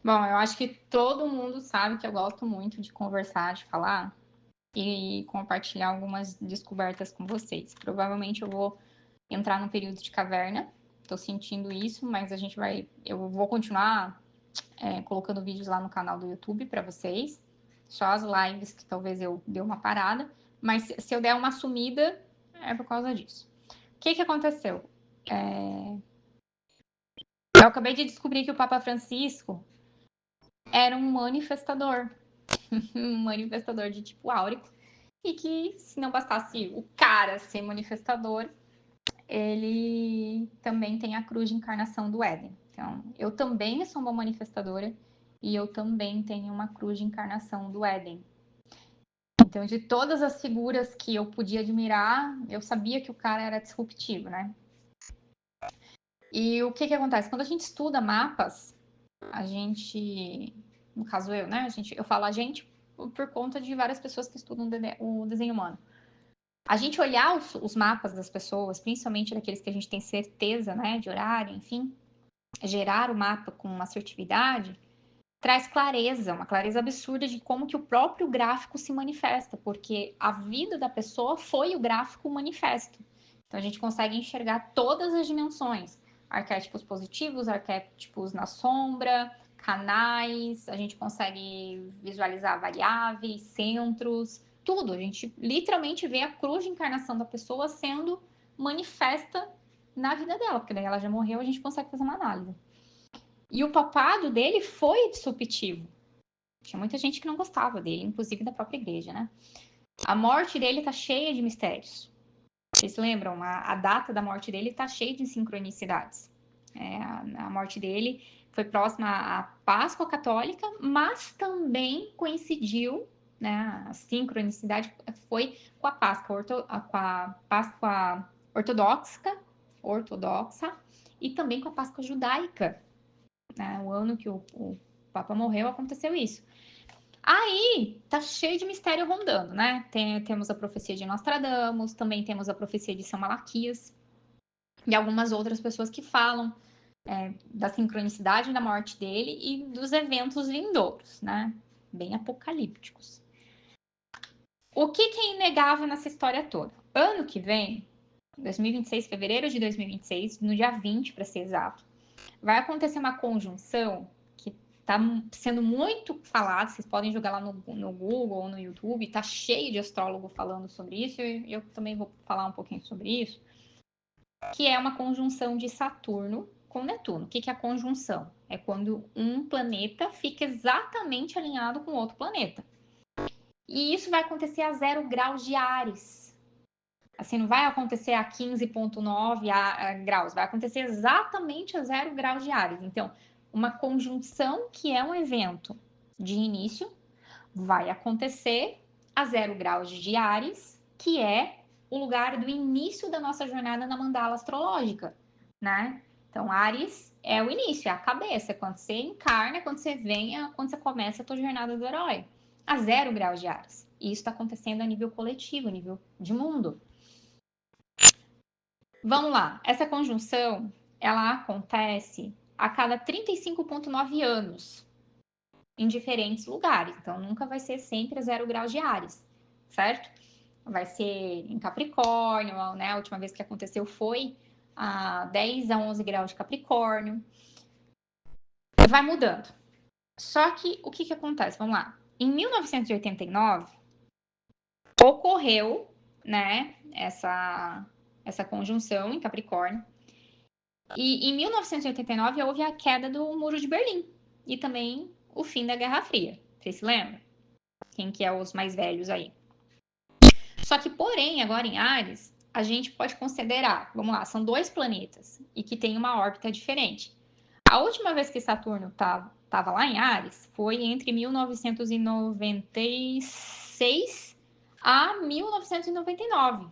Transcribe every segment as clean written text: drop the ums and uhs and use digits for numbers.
Bom, eu acho que todo mundo sabe que eu gosto muito de conversar, de falar e compartilhar algumas descobertas com vocês. Provavelmente eu vou entrar num período de caverna, tô sentindo isso, mas eu vou continuar colocando vídeos lá no canal do YouTube para vocês. Só as lives que talvez eu dê uma parada, mas se eu der uma sumida é por causa disso. O que aconteceu? Eu acabei de descobrir que o Papa Francisco era um manifestador, um manifestador de tipo áurico, e que se não bastasse o cara ser manifestador, ele também tem a cruz de encarnação do Éden. Então, eu também sou uma manifestadora e eu também tenho uma cruz de encarnação do Éden. Então, de todas as figuras que eu podia admirar, eu sabia que o cara era disruptivo, né? E o que acontece? Quando a gente estuda mapas, a gente, no caso eu, né? Eu falo a gente por conta de várias pessoas que estudam o desenho humano. A gente olhar os mapas das pessoas, principalmente daqueles que a gente tem certeza, né, de horário, enfim, gerar o mapa com assertividade, traz clareza, uma clareza absurda de como que o próprio gráfico se manifesta, porque a vida da pessoa foi o gráfico manifesto. Então a gente consegue enxergar todas as dimensões, arquétipos positivos, arquétipos na sombra, canais, a gente consegue visualizar variáveis, centros, tudo. A gente literalmente vê a cruz de encarnação da pessoa sendo manifesta na vida dela, porque daí ela já morreu, a gente consegue fazer uma análise. E o papado dele foi disruptivo. Tinha muita gente que não gostava dele, inclusive da própria igreja, né? A morte dele tá cheia de mistérios. Vocês se lembram? A data da morte dele tá cheia de sincronicidades. A morte dele foi próxima à Páscoa Católica, mas também coincidiu, né? A sincronicidade foi com a Páscoa ortodoxa e também com a Páscoa judaica, né? O ano que o Papa morreu, aconteceu isso. Aí tá cheio de mistério rondando, né? Temos a profecia de Nostradamus, também temos a profecia de São Malaquias e algumas outras pessoas que falam da sincronicidade da morte dele e dos eventos vindouros, né? Bem apocalípticos. O que é inegável nessa história toda? Ano que vem, 2026, fevereiro de 2026, no dia 20 para ser exato, vai acontecer uma conjunção que está sendo muito falada, vocês podem jogar lá no Google ou no YouTube, tá cheio de astrólogo falando sobre isso, e eu também vou falar um pouquinho sobre isso, que é uma conjunção de Saturno com Netuno. O que é a conjunção? É quando um planeta fica exatamente alinhado com outro planeta. E isso vai acontecer a 0 graus de Áries. Assim, não vai acontecer a 15,9 graus, vai acontecer exatamente a 0 graus de Áries. Então, uma conjunção que é um evento de início vai acontecer a 0 graus de Áries, que é o lugar do início da nossa jornada na mandala astrológica, né? Então, Áries é o início, é a cabeça, é quando você encarna, quando você vem, quando você começa a tua jornada do herói. A 0 graus de Áries. E isso está acontecendo a nível coletivo, a nível de mundo. Vamos lá, essa conjunção, ela acontece a cada 35,9 anos, em diferentes lugares. Então, nunca vai ser sempre a 0 graus de Áries, certo? Vai ser em Capricórnio, né? A última vez que aconteceu foi a 10 a 11 graus de Capricórnio. Vai mudando. Só que o que acontece? Vamos lá. Em 1989, ocorreu, né, essa conjunção em Capricórnio. E em 1989 houve a queda do Muro de Berlim e também o fim da Guerra Fria. Vocês se lembram? Quem que é os mais velhos aí? Só que, porém, agora em Ares, a gente pode considerar, vamos lá, são dois planetas e que tem uma órbita diferente. A última vez que Saturno estava lá em Ares foi entre 1996 a 1999.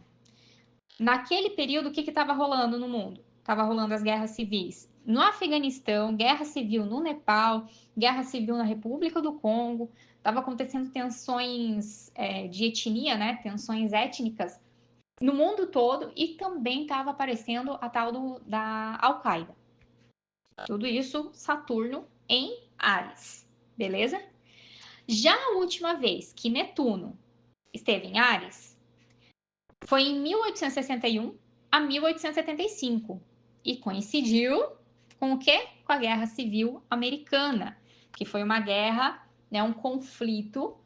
Naquele período, o que estava rolando no mundo? Estava rolando as guerras civis no Afeganistão, guerra civil no Nepal, guerra civil na República do Congo, estava acontecendo tensões de etnia, né? Tensões étnicas no mundo todo e também estava aparecendo a tal da Al-Qaeda. Tudo isso Saturno em Áries, beleza? Já a última vez que Netuno esteve em Áries foi em 1861 a 1875 e coincidiu com o quê? Com a Guerra Civil Americana, que foi uma guerra, né, um conflito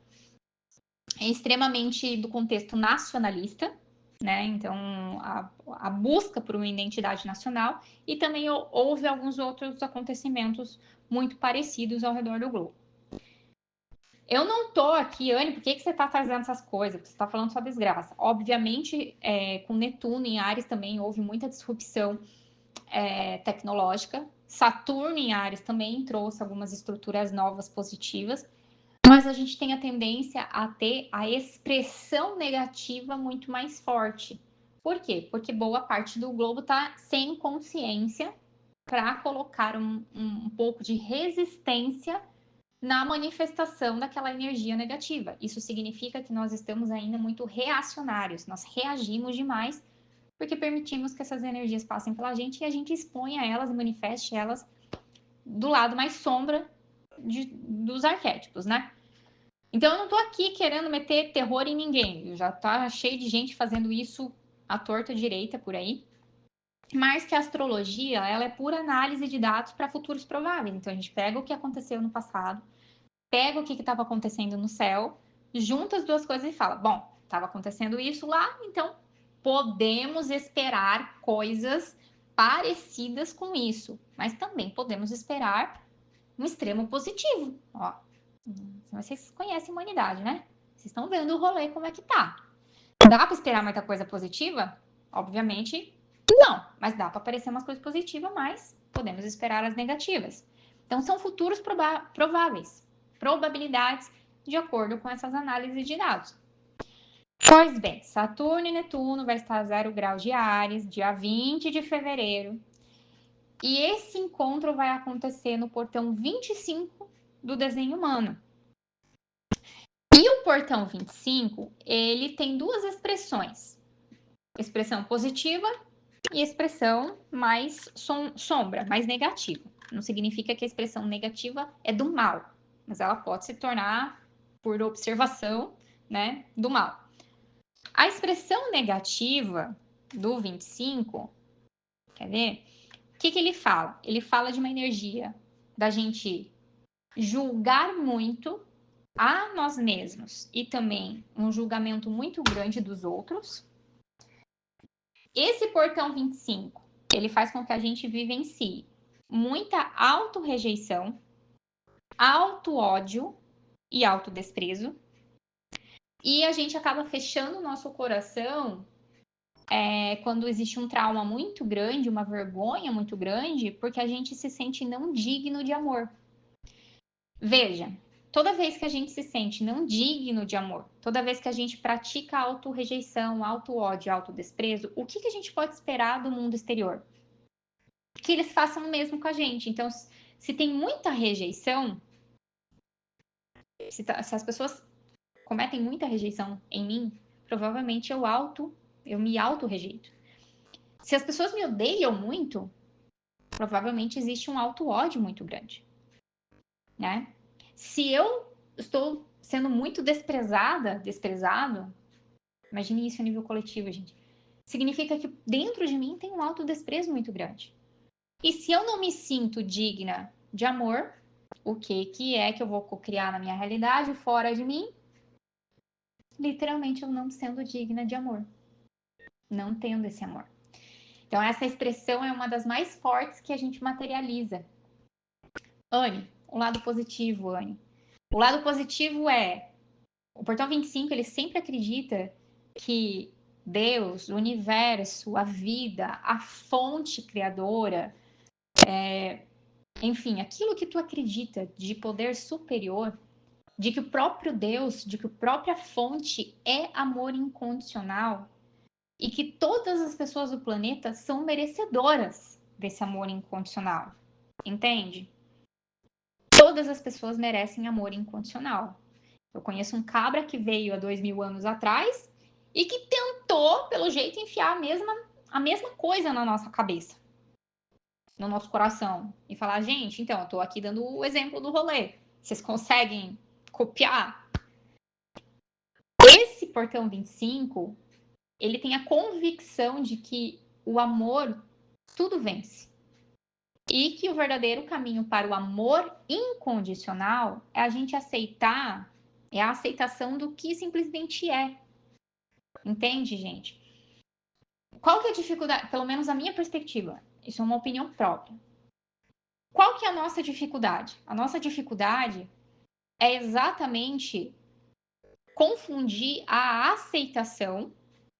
extremamente do contexto nacionalista, né? Então, a busca por uma identidade nacional, e também houve alguns outros acontecimentos muito parecidos ao redor do globo. Eu não tô aqui, Anne, por que você tá trazendo essas coisas? Porque você tá falando só desgraça. Obviamente, com Netuno em Áries também houve muita disrupção tecnológica. Saturno em Áries também trouxe algumas estruturas novas positivas, mas a gente tem a tendência a ter a expressão negativa muito mais forte. Por quê? Porque boa parte do globo está sem consciência para colocar um pouco de resistência na manifestação daquela energia negativa. Isso significa que nós estamos ainda muito reacionários, nós reagimos demais porque permitimos que essas energias passem pela gente e a gente exponha elas e manifeste elas do lado mais sombra dos arquétipos, né? Então eu não tô aqui querendo meter terror em ninguém. Já tá cheio de gente fazendo isso à torta direita por aí. Mas que a astrologia, ela é pura análise de dados para futuros prováveis. Então a gente pega o que aconteceu no passado, pega o que estava acontecendo no céu, junta as duas coisas e fala: bom, estava acontecendo isso lá, então podemos esperar coisas parecidas com isso, mas também podemos esperar um extremo positivo. Ó, vocês conhecem a humanidade, né? Vocês estão vendo o rolê como é que tá. Dá para esperar muita coisa positiva? Obviamente, não. Mas dá para aparecer umas coisas positivas, mas podemos esperar as negativas. Então, são futuros prováveis, probabilidades de acordo com essas análises de dados. Pois bem, Saturno e Netuno vai estar a 0 grau de Áries, dia 20 de fevereiro. E esse encontro vai acontecer no portão 25 do desenho humano. E o portão 25, ele tem duas expressões. Expressão positiva e expressão mais sombra, mais negativa. Não significa que a expressão negativa é do mal, mas ela pode se tornar, por observação, né, do mal. A expressão negativa do 25, quer ver? O que ele fala? Ele fala de uma energia da gente julgar muito a nós mesmos e também um julgamento muito grande dos outros. Esse portão 25, ele faz com que a gente vivencie muita auto-rejeição, auto-ódio e autodesprezo. E a gente acaba fechando o nosso coração quando existe um trauma muito grande, uma vergonha muito grande, porque a gente se sente não digno de amor. Veja, toda vez que a gente se sente não digno de amor, toda vez que a gente pratica auto-rejeição, auto-ódio, autodesprezo, o que a gente pode esperar do mundo exterior? Que eles façam o mesmo com a gente. Então, se tem muita rejeição, se as pessoas cometem muita rejeição em mim, provavelmente eu me auto-rejeito. Se as pessoas me odeiam muito, provavelmente existe um auto-ódio muito grande, né? Se eu estou sendo muito desprezado, imagine isso a nível coletivo, gente. Significa que dentro de mim tem um autodesprezo muito grande. E se eu não me sinto digna de amor, o que é que eu vou criar na minha realidade fora de mim? Literalmente eu não sendo digna de amor. Não tendo esse amor. Então essa expressão é uma das mais fortes que a gente materializa. Anne, o lado positivo, Anne. O lado positivo é o portão 25, ele sempre acredita que Deus, o universo, a vida, a fonte criadora, enfim, aquilo que tu acredita de poder superior, de que o próprio Deus, de que a própria fonte é amor incondicional e que todas as pessoas do planeta são merecedoras desse amor incondicional. Entende? Todas as pessoas merecem amor incondicional. Eu conheço um cabra que veio há 2000 anos atrás e que tentou, pelo jeito, enfiar a mesma coisa na nossa cabeça. no nosso coração e falar, gente, então, eu tô aqui dando o exemplo do rolê. Vocês conseguem copiar? Esse portão 25, ele tem a convicção de que o amor tudo vence. E que o verdadeiro caminho para o amor incondicional é a gente aceitar, é a aceitação do que simplesmente é. Entende, gente? Qual que é a dificuldade? Pelo menos a minha perspectiva. Isso é uma opinião própria. Qual que é a nossa dificuldade? A nossa dificuldade é exatamente confundir a aceitação,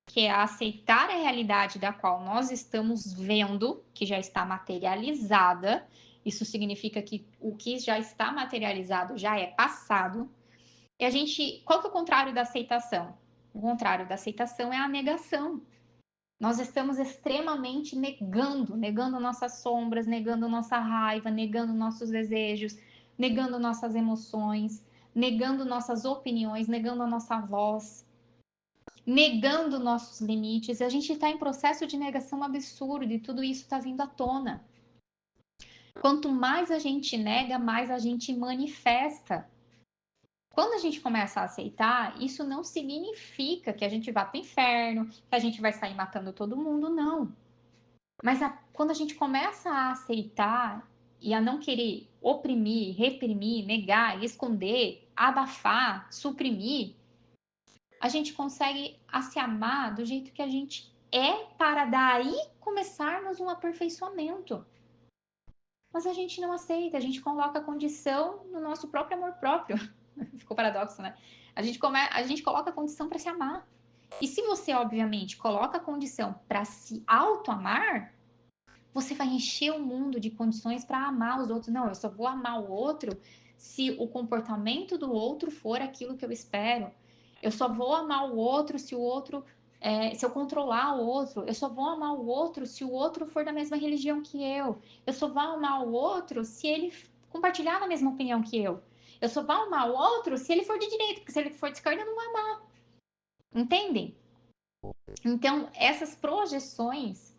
que é aceitar a realidade da qual nós estamos vendo, que já está materializada. Isso significa que o que já está materializado já é passado. E a gente, qual que é o contrário da aceitação? O contrário da aceitação é a negação. Nós estamos extremamente negando nossas sombras, negando nossa raiva, negando nossos desejos, negando nossas emoções, negando nossas opiniões, negando a nossa voz, negando nossos limites. A gente está em processo de negação absurdo e tudo isso está vindo à tona. Quanto mais a gente nega, mais a gente manifesta. Quando a gente começa a aceitar, isso não significa que a gente vá para o inferno, que a gente vai sair matando todo mundo, não. Mas quando a gente começa a aceitar e a não querer oprimir, reprimir, negar, esconder, abafar, suprimir, a gente consegue a se amar do jeito que a gente é para daí começarmos um aperfeiçoamento. Mas a gente não aceita, a gente coloca a condição no nosso próprio amor próprio. Ficou paradoxo, né? A gente coloca a condição para se amar. E se você, obviamente, coloca a condição para se auto-amar, você vai encher o mundo de condições para amar os outros. Não, eu só vou amar o outro se o comportamento do outro for aquilo que eu espero. Eu só vou amar o outro se o outro, se eu controlar o outro. Eu só vou amar o outro se o outro for da mesma religião que eu. Eu só vou amar o outro se ele compartilhar a mesma opinião que eu. Eu só vou amar o outro se ele for de direita, porque se ele for de esquerda, eu não vou amar. Entendem? Então, essas projeções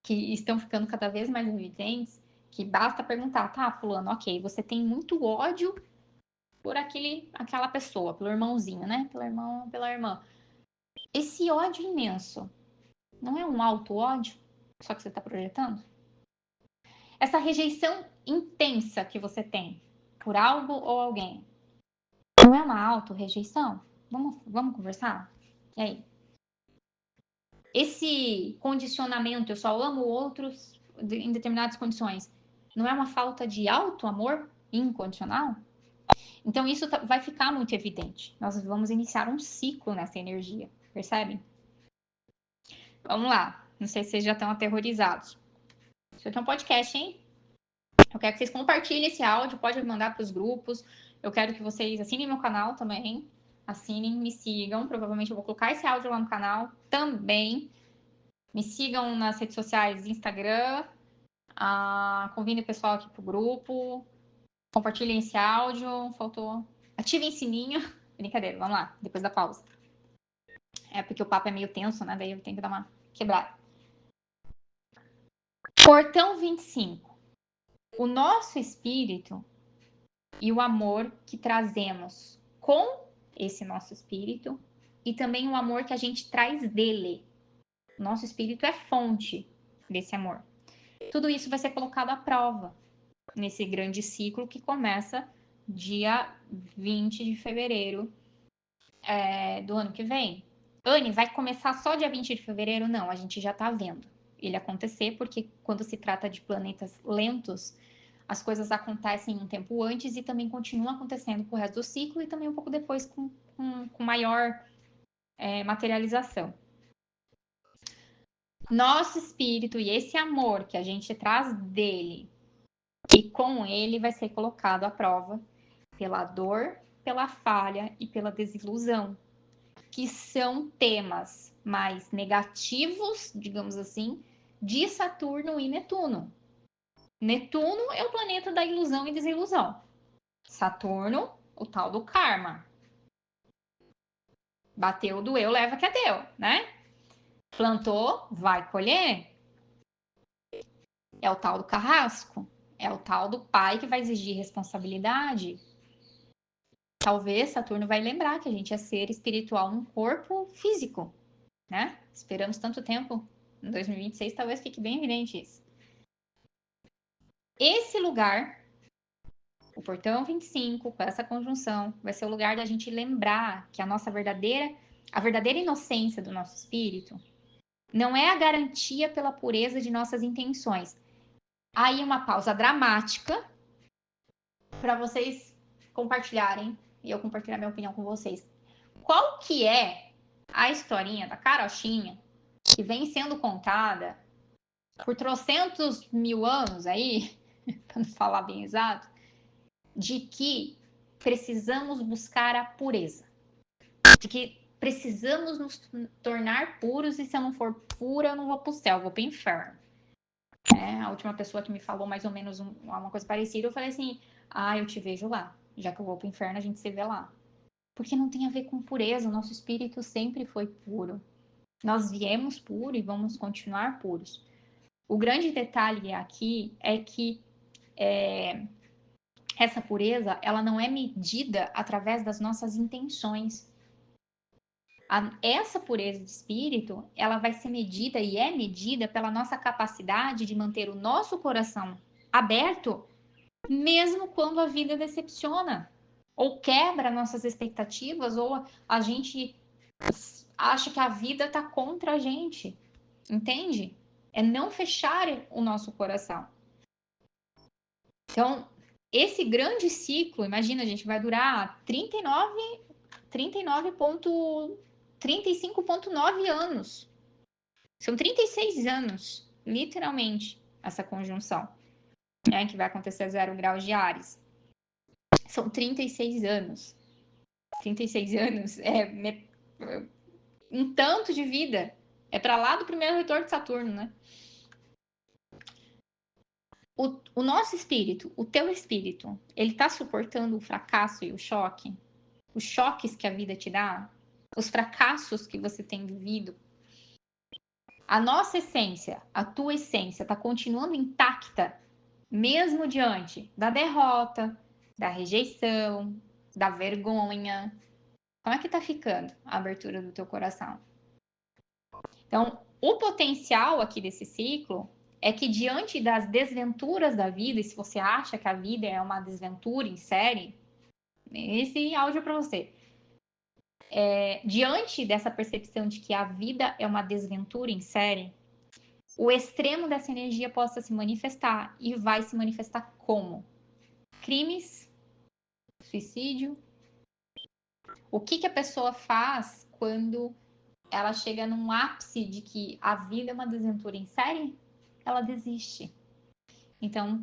que estão ficando cada vez mais evidentes, que basta perguntar, tá, fulano, ok, você tem muito ódio por aquela pessoa, pelo irmãozinho, né? Pelo irmão, pela irmã. Esse ódio imenso não é um auto-ódio? Só que você está projetando? Essa rejeição intensa que você tem por algo ou alguém, não é uma auto-rejeição? Vamos conversar? E aí? Esse condicionamento, eu só amo outros em determinadas condições, não é uma falta de auto-amor incondicional? Então, isso vai ficar muito evidente. Nós vamos iniciar um ciclo nessa energia, percebem? Vamos lá. Não sei se vocês já estão aterrorizados. Isso aqui é um podcast, hein? Eu quero que vocês compartilhem esse áudio, pode mandar para os grupos. Eu quero que vocês assinem meu canal também. Assinem, me sigam. Provavelmente eu vou colocar esse áudio lá no canal também. Me sigam nas redes sociais, Instagram. Convidem o pessoal aqui pro grupo. Compartilhem esse áudio. Faltou. Ativem o sininho. Brincadeira, vamos lá, depois da pausa. É porque o papo é meio tenso, né? Daí eu tenho que dar uma quebrada. Portão 25. O nosso espírito e o amor que trazemos com esse nosso espírito e também o amor que a gente traz dele. Nosso espírito é fonte desse amor. Tudo isso vai ser colocado à prova nesse grande ciclo que começa dia 20 de fevereiro do ano que vem. Anne, vai começar só dia 20 de fevereiro? Não, a gente já está vendo ele acontecer, porque quando se trata de planetas lentos, as coisas acontecem um tempo antes e também continuam acontecendo pro resto do ciclo e também um pouco depois com maior materialização. Nosso espírito e esse amor que a gente traz dele e com ele vai ser colocado à prova pela dor, pela falha e pela desilusão, que são temas mais negativos, digamos assim, de Saturno e Netuno. Netuno é o planeta da ilusão e desilusão. Saturno, o tal do karma. Bateu, doeu, leva que é teu, né? Plantou, vai colher. É o tal do carrasco. É o tal do pai que vai exigir responsabilidade. Talvez Saturno vai lembrar que a gente é ser espiritual num corpo físico, né? Esperamos tanto tempo. Em 2026 talvez fique bem evidente isso. Esse lugar, o portão 25, com essa conjunção, vai ser o lugar da gente lembrar que a verdadeira inocência do nosso espírito não é a garantia pela pureza de nossas intenções. Aí uma pausa dramática para vocês compartilharem e eu compartilhar minha opinião com vocês. Qual que é a historinha da carochinha que vem sendo contada por trocentos mil anos aí, para não falar bem exato, de que precisamos buscar a pureza, de que precisamos nos tornar puros e se eu não for pura eu não vou pro céu, eu vou pro inferno. A última pessoa que me falou mais ou menos uma coisa parecida, eu falei assim, eu te vejo lá, já que eu vou pro inferno a gente se vê lá. Porque não tem a ver com pureza, o nosso espírito sempre foi puro. Nós viemos puro e vamos continuar puros. O grande detalhe aqui é que essa pureza, ela não é medida através das nossas intenções. Essa pureza de espírito, ela vai ser medida e é medida pela nossa capacidade de manter o nosso coração aberto, mesmo quando a vida decepciona, ou quebra nossas expectativas, ou a gente acha que a vida está contra a gente, entende? É não fechar o nosso coração. Então, esse grande ciclo, imagina, a gente vai durar 35,9 anos. São 36 anos, literalmente, essa conjunção, né, que vai acontecer a 0 graus de Áries. São 36 anos. 36 anos é um tanto de vida. É para lá do primeiro retorno de Saturno, né? O nosso espírito, o teu espírito, ele tá suportando o fracasso e o choque? Os choques que a vida te dá? Os fracassos que você tem vivido? A nossa essência, a tua essência, tá continuando intacta, mesmo diante da derrota, da rejeição, da vergonha? Como é que tá ficando a abertura do teu coração? Então, o potencial aqui desse ciclo é que diante das desventuras da vida, e se você acha que a vida é uma desventura em série, esse áudio é para você. Diante dessa percepção de que a vida é uma desventura em série, o extremo dessa energia possa se manifestar e vai se manifestar como? Crimes, suicídio. O que a pessoa faz quando ela chega num ápice de que a vida é uma desventura em série? Ela desiste. Então,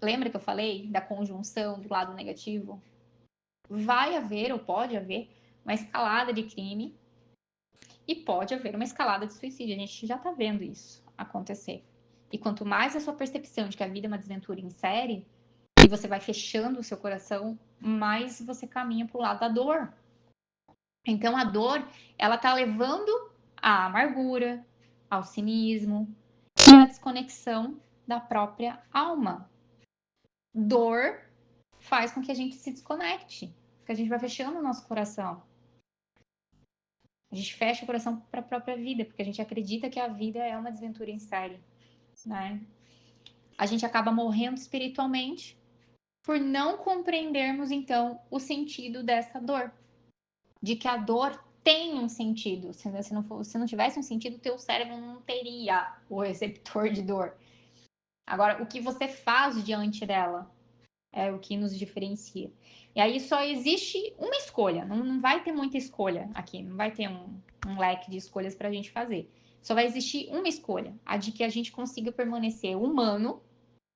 lembra que eu falei da conjunção do lado negativo? Vai haver ou pode haver uma escalada de crime e pode haver uma escalada de suicídio. A gente já tá vendo isso acontecer. E quanto mais a sua percepção de que a vida é uma desventura em série, e você vai fechando o seu coração, mais você caminha pro lado da dor. Então a dor, ela tá levando à amargura, ao cinismo e à desconexão da própria alma. Dor faz com que a gente se desconecte, que a gente vai fechando o nosso coração. A gente fecha o coração para a própria vida, porque a gente acredita que a vida é uma desventura em série, né? A gente acaba morrendo espiritualmente por não compreendermos, então, o sentido dessa dor. De que a dor tem um sentido. Se não tivesse um sentido, o teu cérebro não teria o receptor de dor. Agora, o que você faz diante dela é o que nos diferencia. E aí só existe uma escolha, não vai ter muita escolha aqui, não vai ter um leque de escolhas para a gente fazer. Só vai existir uma escolha, a de que a gente consiga permanecer humano,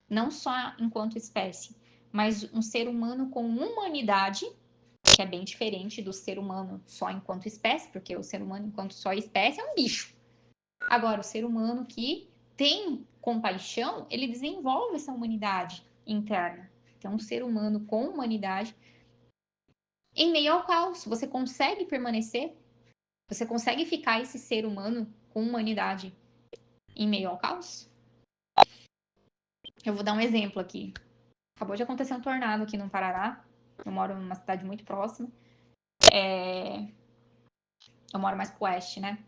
não só enquanto espécie, mas um ser humano com humanidade, que é bem diferente do ser humano só enquanto espécie, porque o ser humano enquanto só espécie é um bicho. Agora, o ser humano que tem compaixão, ele desenvolve essa humanidade interna. Então, um ser humano com humanidade em meio ao caos. Você consegue permanecer? Você consegue ficar esse ser humano com humanidade em meio ao caos? Eu vou dar um exemplo aqui. Acabou de acontecer um tornado aqui no Parará. Eu moro numa cidade muito próxima. Eu moro mais pro oeste, né?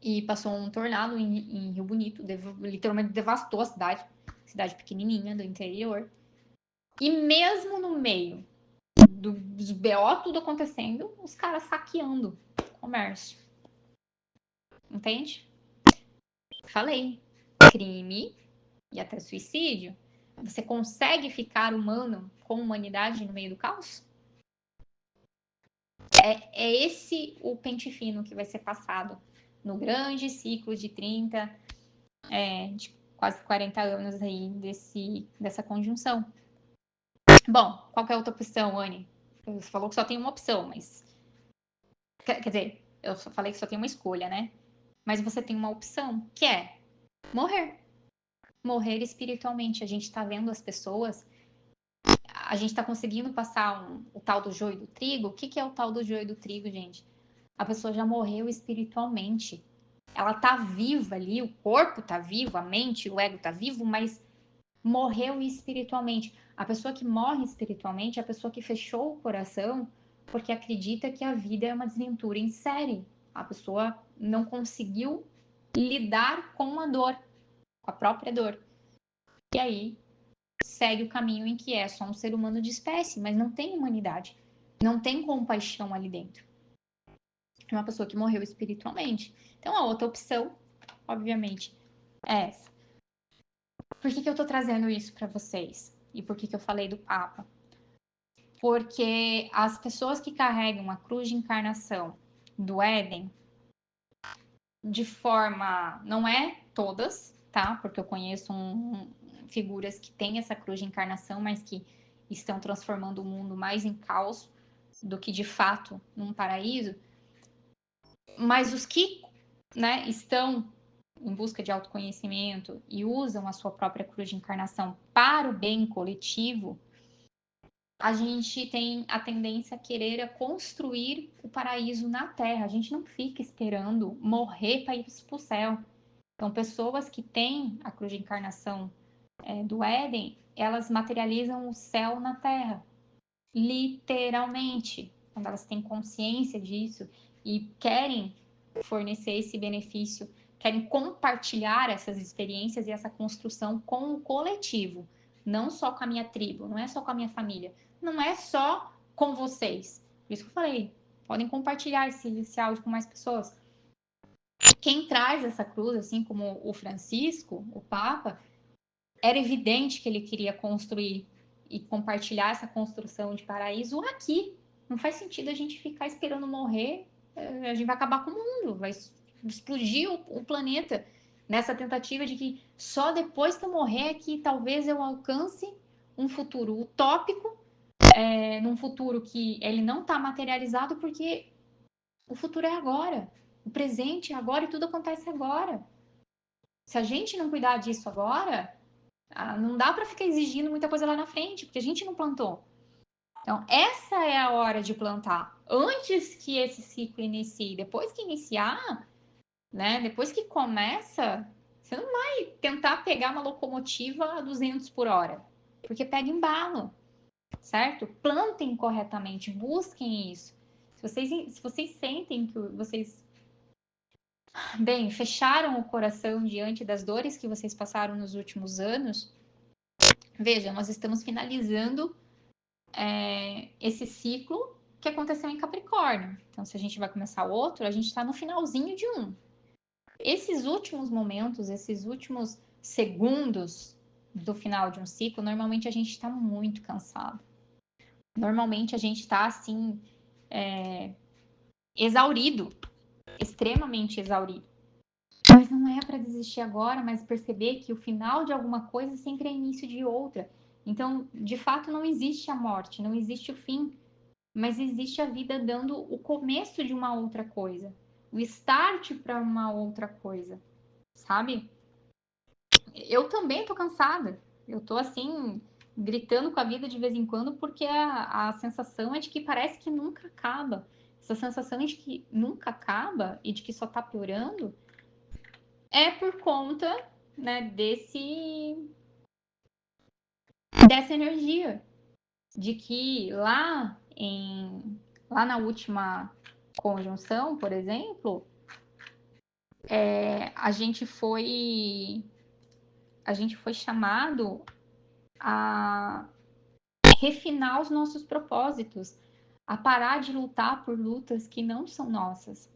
E passou um tornado em Rio Bonito, literalmente devastou a cidade. Cidade pequenininha do interior. E mesmo no meio dos BO tudo acontecendo, os caras saqueando o comércio. Entende? Falei. Crime e até suicídio. Você consegue ficar humano com humanidade no meio do caos? É esse o pente fino que vai ser passado no grande ciclo de 30, de quase 40 anos aí dessa conjunção. Bom, qual que é a outra opção, Anne? Você falou que só tem uma opção, mas. Quer dizer, eu só falei que só tem uma escolha, né? Mas você tem uma opção, que é morrer. Morrer espiritualmente. A gente tá vendo as pessoas. A gente tá conseguindo passar o tal do joio do trigo. O que é o tal do joio do trigo, gente? A pessoa já morreu espiritualmente. Ela tá viva ali, o corpo tá vivo, a mente, o ego tá vivo, mas morreu espiritualmente. A pessoa que morre espiritualmente é a pessoa que fechou o coração porque acredita que a vida é uma desventura em série. A pessoa não conseguiu lidar com a dor, com a própria dor. E aí segue o caminho em que é só um ser humano de espécie, mas não tem humanidade, não tem compaixão ali dentro. É uma pessoa que morreu espiritualmente. Então a outra opção, obviamente, é essa. Por que eu tô trazendo isso para vocês? E por que eu falei do Papa? Porque as pessoas que carregam a cruz de encarnação do Éden, de forma. Não é todas, tá? Porque eu conheço figuras que têm essa cruz de encarnação, mas que estão transformando o mundo mais em caos do que de fato num paraíso. Mas os que, né, estão em busca de autoconhecimento e usam a sua própria cruz de encarnação para o bem coletivo, a gente tem a tendência a querer construir o paraíso na Terra. A gente não fica esperando morrer para ir para o céu. Então, pessoas que têm a cruz de encarnação do Éden, elas materializam o céu na Terra, literalmente. Quando elas têm consciência disso e querem fornecer esse benefício, querem compartilhar essas experiências e essa construção com o coletivo, não só com a minha tribo, não é só com a minha família, não é só com vocês. Por isso que eu falei, podem compartilhar esse áudio com mais pessoas. Quem traz essa cruz, assim como o Francisco, o Papa, era evidente que ele queria construir e compartilhar essa construção de paraíso aqui. Não faz sentido a gente ficar esperando morrer, a gente vai acabar com o mundo, vai explodir o planeta nessa tentativa de que só depois que eu morrer é que talvez eu alcance um futuro utópico, num futuro que ele não está materializado porque o futuro é agora, o presente é agora e tudo acontece agora. Se a gente não cuidar disso agora, não dá para ficar exigindo muita coisa lá na frente, porque a gente não plantou. Então, essa é a hora de plantar. Antes que esse ciclo inicie, depois que iniciar, né? Depois que começa, você não vai tentar pegar uma locomotiva a 200 por hora, porque pega embalo, certo? Plantem corretamente, busquem isso. Se vocês sentem que vocês, bem, fecharam o coração diante das dores que vocês passaram nos últimos anos, veja, nós estamos finalizando esse ciclo que aconteceu em Capricórnio. Então, se a gente vai começar outro, a gente está no finalzinho de um. Esses últimos momentos, esses últimos segundos do final de um ciclo, normalmente a gente está muito cansado. Normalmente a gente está assim, exaurido, extremamente exaurido. Mas não é para desistir agora, mas perceber que o final de alguma coisa sempre é início de outra. Então, de fato, não existe a morte, não existe o fim, mas existe a vida dando o começo de uma outra coisa, o start para uma outra coisa, sabe? Eu também tô cansada. Eu tô assim, gritando com a vida de vez em quando, porque a sensação é de que parece que nunca acaba. Essa sensação de que nunca acaba e de que só tá piorando é por conta, né, dessa energia de que lá na última conjunção, por exemplo, a gente foi chamado a refinar os nossos propósitos, a parar de lutar por lutas que não são nossas.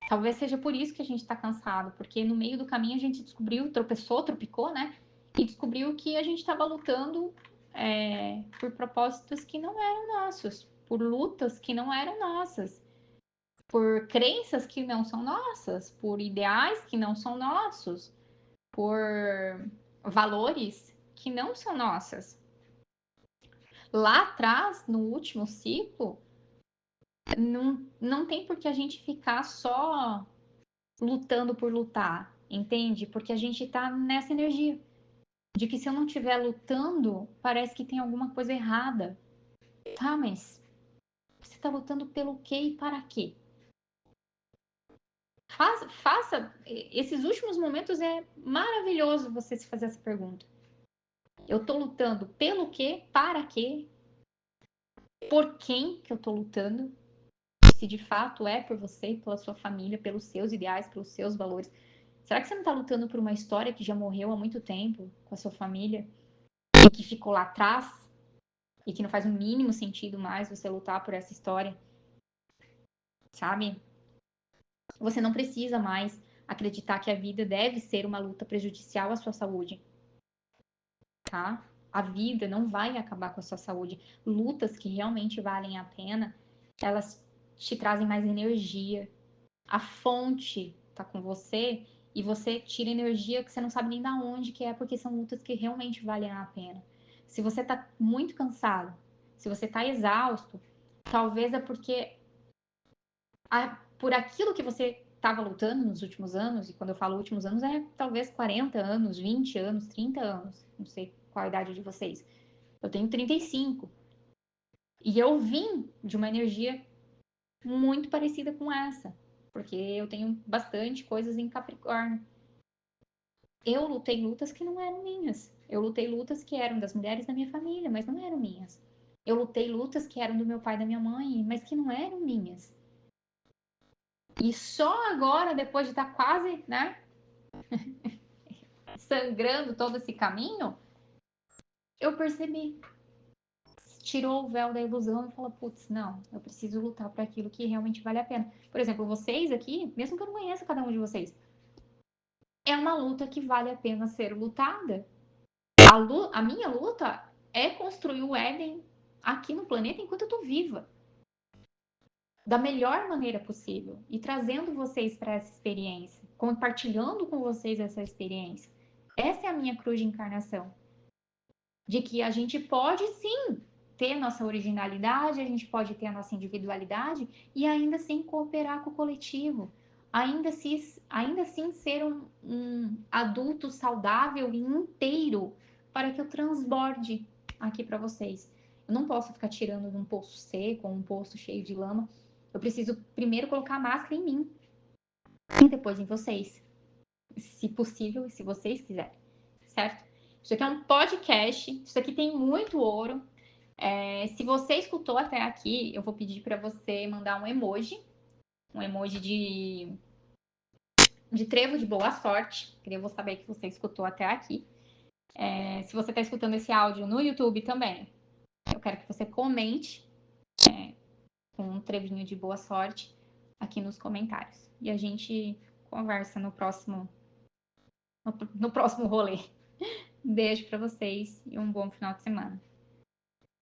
Talvez seja por isso que a gente está cansado, porque no meio do caminho a gente descobriu, tropicou, né? E descobriu que a gente estava lutando por propósitos que não eram nossos, por lutas que não eram nossas, por crenças que não são nossas, por ideais que não são nossos, por valores que não são nossas. Lá atrás, no último ciclo, não tem por que a gente ficar só lutando por lutar, entende? Porque a gente tá nessa energia de que se eu não estiver lutando, parece que tem alguma coisa errada. Tá, mas você tá lutando pelo quê e para quê? Faça. Esses últimos momentos é maravilhoso você se fazer essa pergunta. Eu tô lutando pelo quê? Para quê? Por quem que eu tô lutando? Se de fato é por você, pela sua família, pelos seus ideais, pelos seus valores. Será que você não tá lutando por uma história que já morreu há muito tempo com a sua família e que ficou lá atrás e que não faz o mínimo sentido mais você lutar por essa história, sabe? Você não precisa mais acreditar que a vida deve ser uma luta prejudicial à sua saúde, tá? A vida não vai acabar com a sua saúde. Lutas que realmente valem a pena, elas te trazem mais energia. A fonte tá com você e você tira energia que você não sabe nem da onde que é, porque são lutas que realmente valem a pena. Se você tá muito cansado, se você tá exausto, talvez é porque por aquilo que você estava lutando nos últimos anos, e quando eu falo últimos anos é talvez 40 anos, 20 anos, 30 anos, não sei qual a idade de vocês. Eu tenho 35 e eu vim de uma energia muito parecida com essa, porque eu tenho bastante coisas em Capricórnio. Eu lutei lutas que não eram minhas. Eu lutei lutas que eram das mulheres da minha família, mas não eram minhas. Eu lutei lutas que eram do meu pai e da minha mãe, mas que não eram minhas. E só agora, depois de estar quase, né, sangrando todo esse caminho, eu percebi. Tirou o véu da ilusão e falou: putz, não, eu preciso lutar por aquilo que realmente vale a pena. Por exemplo, vocês aqui, mesmo que eu não conheça cada um de vocês, é uma luta que vale a pena ser lutada. A minha luta é construir o Éden aqui no planeta enquanto eu tô viva. Da melhor maneira possível. E trazendo vocês para essa experiência. Compartilhando com vocês essa experiência. Essa é a minha cruz de encarnação. De que a gente pode sim ter nossa originalidade, a gente pode ter a nossa individualidade e ainda assim cooperar com o coletivo. Ainda assim ser um adulto saudável e inteiro para que eu transborde aqui para vocês. Eu não posso ficar tirando de um poço seco ou um poço cheio de lama. Eu preciso primeiro colocar a máscara em mim e depois em vocês, se possível e se vocês quiserem, certo? Isso aqui é um podcast, isso aqui tem muito ouro. Se você escutou até aqui, eu vou pedir para você mandar um emoji de trevo de boa sorte, que eu vou saber que você escutou até aqui. Se você está escutando esse áudio no YouTube também, eu quero que você comente com um trevinho de boa sorte aqui nos comentários. E a gente conversa no próximo rolê. Beijo para vocês e um bom final de semana.